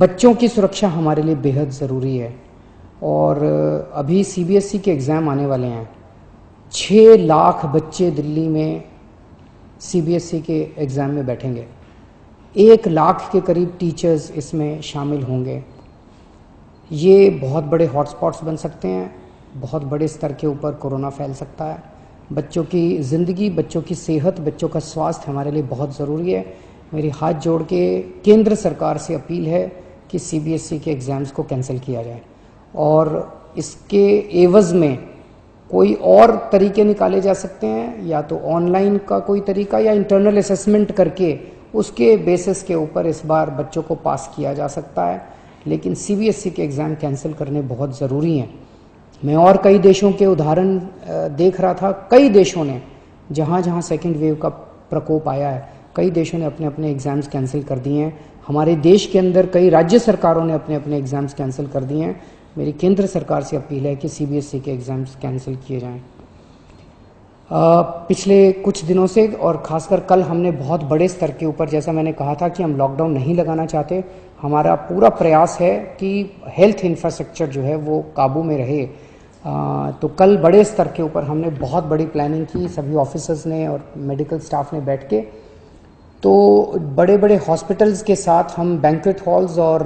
बच्चों की सुरक्षा हमारे लिए बेहद ज़रूरी है और अभी सीबीएसई के एग्ज़ाम आने वाले हैं। 6 लाख बच्चे दिल्ली में सीबीएसई के एग्ज़ाम में बैठेंगे। 1 लाख के करीब टीचर्स इसमें शामिल होंगे। ये बहुत बड़े हॉटस्पॉट्स बन सकते हैं, बहुत बड़े स्तर के ऊपर कोरोना फैल सकता है। बच्चों की ज़िंदगी, बच्चों की सेहत, बच्चों का स्वास्थ्य हमारे लिए बहुत ज़रूरी है। मेरी हाथ जोड़ के केंद्र सरकार से अपील है कि सीबीएसई के एग्ज़ाम्स को कैंसिल किया जाए और इसके एवज़ में कोई और तरीके निकाले जा सकते हैं, या तो ऑनलाइन का कोई तरीका या इंटरनल असेसमेंट करके उसके बेसिस के ऊपर इस बार बच्चों को पास किया जा सकता है। लेकिन सीबीएसई के एग्ज़ाम कैंसिल करने बहुत ज़रूरी हैं। मैं और कई देशों के उदाहरण देख रहा था। कई देशों ने जहाँ जहाँ सेकेंड वेव का प्रकोप आया है, कई देशों ने अपने अपने एग्ज़ाम्स कैंसिल कर दिए हैं। हमारे देश के अंदर कई राज्य सरकारों ने अपने अपने एग्ज़ाम्स कैंसिल कर दिए हैं। मेरी केंद्र सरकार से अपील है कि सीबीएसई के एग्ज़ाम्स कैंसिल किए जाएं। पिछले कुछ दिनों से और ख़ासकर कल हमने बहुत बड़े स्तर के ऊपर, जैसा मैंने कहा था कि हम लॉकडाउन नहीं लगाना चाहते, हमारा पूरा प्रयास है कि हेल्थ इंफ्रास्ट्रक्चर जो है वो काबू में रहे। तो कल बड़े स्तर के ऊपर हमने बहुत बड़ी प्लानिंग की, सभी ऑफिसर्स ने और मेडिकल स्टाफ ने बैठ के। तो बड़े बड़े हॉस्पिटल्स के साथ हम बैंक्वेट हॉल्स और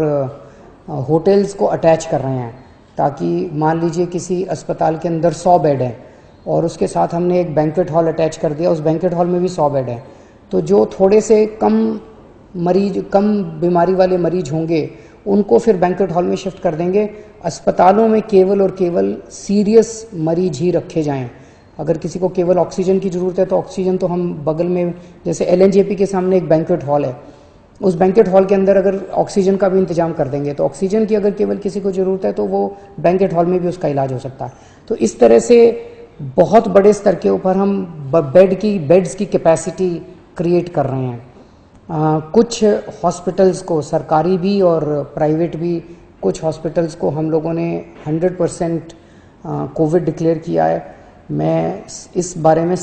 होटल्स को अटैच कर रहे हैं, ताकि मान लीजिए किसी अस्पताल के अंदर 100 बेड हैं और उसके साथ हमने एक बैंक्वेट हॉल अटैच कर दिया, उस बैंक्वेट हॉल में भी 100 बेड हैं। तो जो थोड़े से कम बीमारी वाले मरीज होंगे उनको फिर बैंक्वेट हॉल में शिफ्ट कर देंगे। अस्पतालों में केवल और केवल सीरियस मरीज ही रखे जाएं। अगर किसी को केवल ऑक्सीजन की ज़रूरत है तो ऑक्सीजन तो हम बगल में, जैसे एलएनजेपी के सामने एक बैंक्वेट हॉल है, उस बैंक्वेट हॉल के अंदर अगर ऑक्सीजन का भी इंतजाम कर देंगे तो ऑक्सीजन की अगर केवल किसी को ज़रूरत है तो वो बैंक्वेट हॉल में भी उसका इलाज हो सकता है। तो इस तरह से बहुत बड़े स्तर के ऊपर हम बेड्स की कैपेसिटी क्रिएट कर रहे हैं। कुछ हॉस्पिटल्स को, सरकारी भी और प्राइवेट भी, कुछ हॉस्पिटल्स को हम लोगों ने 100% कोविड डिक्लेयर किया है। मैं इस बारे में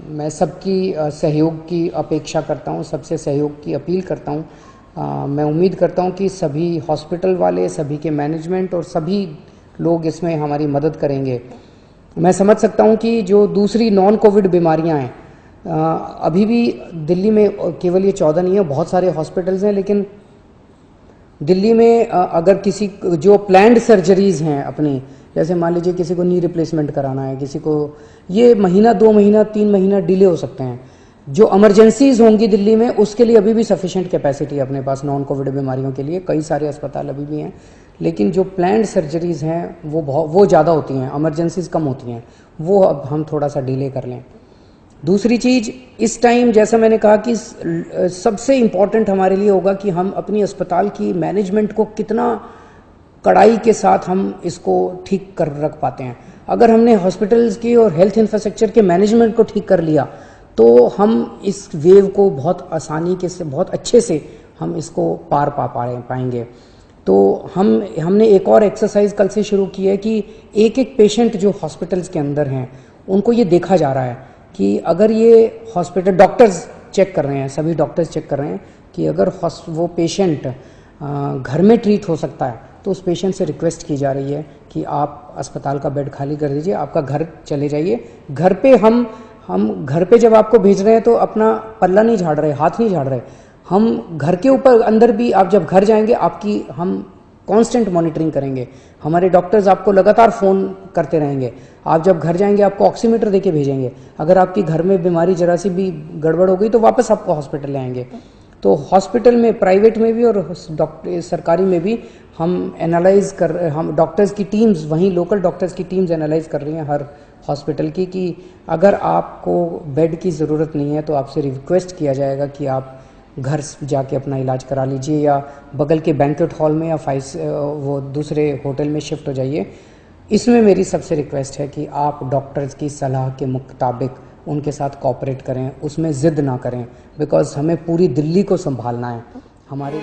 मैं सबकी सहयोग की अपेक्षा करता हूँ, सबसे सहयोग की अपील करता हूँ। मैं उम्मीद करता हूँ कि सभी हॉस्पिटल वाले, सभी के मैनेजमेंट और सभी लोग इसमें हमारी मदद करेंगे। मैं समझ सकता हूँ कि जो दूसरी नॉन कोविड बीमारियाँ हैं, अभी भी दिल्ली में केवल ये 14 नहीं है, बहुत सारे हॉस्पिटल्स हैं, लेकिन दिल्ली में अगर किसी जो प्लान्ड सर्जरीज हैं अपनी, जैसे मान लीजिए किसी को नी रिप्लेसमेंट कराना है, किसी को, ये महीना, 2 महीना, 3 महीना डिले हो सकते हैं। जो इमरजेंसीज होंगी दिल्ली में, उसके लिए अभी भी सफिशिएंट कैपेसिटी है अपने पास नॉन कोविड बीमारियों के लिए, कई सारे अस्पताल अभी भी हैं। लेकिन जो प्लान्ड सर्जरीज हैं वो ज़्यादा होती हैं, इमरजेंसीज कम होती हैं, वो अब हम थोड़ा सा डिले कर लें। दूसरी चीज़, इस टाइम जैसा मैंने कहा कि सबसे इम्पॉर्टेंट हमारे लिए होगा कि हम अपनी अस्पताल की मैनेजमेंट को कितना कड़ाई के साथ हम इसको ठीक कर रख पाते हैं। अगर हमने हॉस्पिटल्स की और हेल्थ इंफ्रास्ट्रक्चर के मैनेजमेंट को ठीक कर लिया तो हम इस वेव को बहुत आसानी के से, बहुत अच्छे से हम इसको पार पाएंगे। तो हमने एक और एक्सरसाइज कल से शुरू की है कि एक एक पेशेंट जो हॉस्पिटल्स के अंदर हैं उनको ये देखा जा रहा है कि अगर ये हॉस्पिटल, डॉक्टर्स चेक कर रहे हैं, सभी डॉक्टर्स चेक कर रहे हैं कि अगर वो पेशेंट घर में ट्रीट हो सकता है तो उस पेशेंट से रिक्वेस्ट की जा रही है कि आप अस्पताल का बेड खाली कर दीजिए, आपका घर चले जाइए। घर पे हम घर पे जब आपको भेज रहे हैं तो अपना पल्ला नहीं झाड़ रहे, हाथ नहीं झाड़ रहे। हम घर के ऊपर अंदर भी, आप जब घर जाएंगे आपकी हम कांस्टेंट मॉनिटरिंग करेंगे। हमारे डॉक्टर्स आपको लगातार फ़ोन करते रहेंगे। आप जब घर जाएंगे आपको ऑक्सीमीटर देके भेजेंगे। अगर आपकी घर में बीमारी जरा सी भी गड़बड़ हो गई तो वापस आपको हॉस्पिटल ले आएंगे। तो हॉस्पिटल में, प्राइवेट में भी और सरकारी में भी हम डॉक्टर्स की टीम्स, वहीं लोकल डॉक्टर्स की टीम्स एनालाइज कर रही हैं हर हॉस्पिटल की, कि अगर आपको बेड की ज़रूरत नहीं है तो आपसे रिक्वेस्ट किया जाएगा कि आप घर जाके अपना इलाज करा लीजिए या बगल के बैंक्वेट हॉल में या वो दूसरे होटल में शिफ्ट हो जाइए। इसमें मेरी सबसे रिक्वेस्ट है कि आप डॉक्टर्स की सलाह के मुताबिक उनके साथ कोऑपरेट करें, उसमें ज़िद ना करें, बिकॉज़ हमें पूरी दिल्ली को संभालना है। हमारे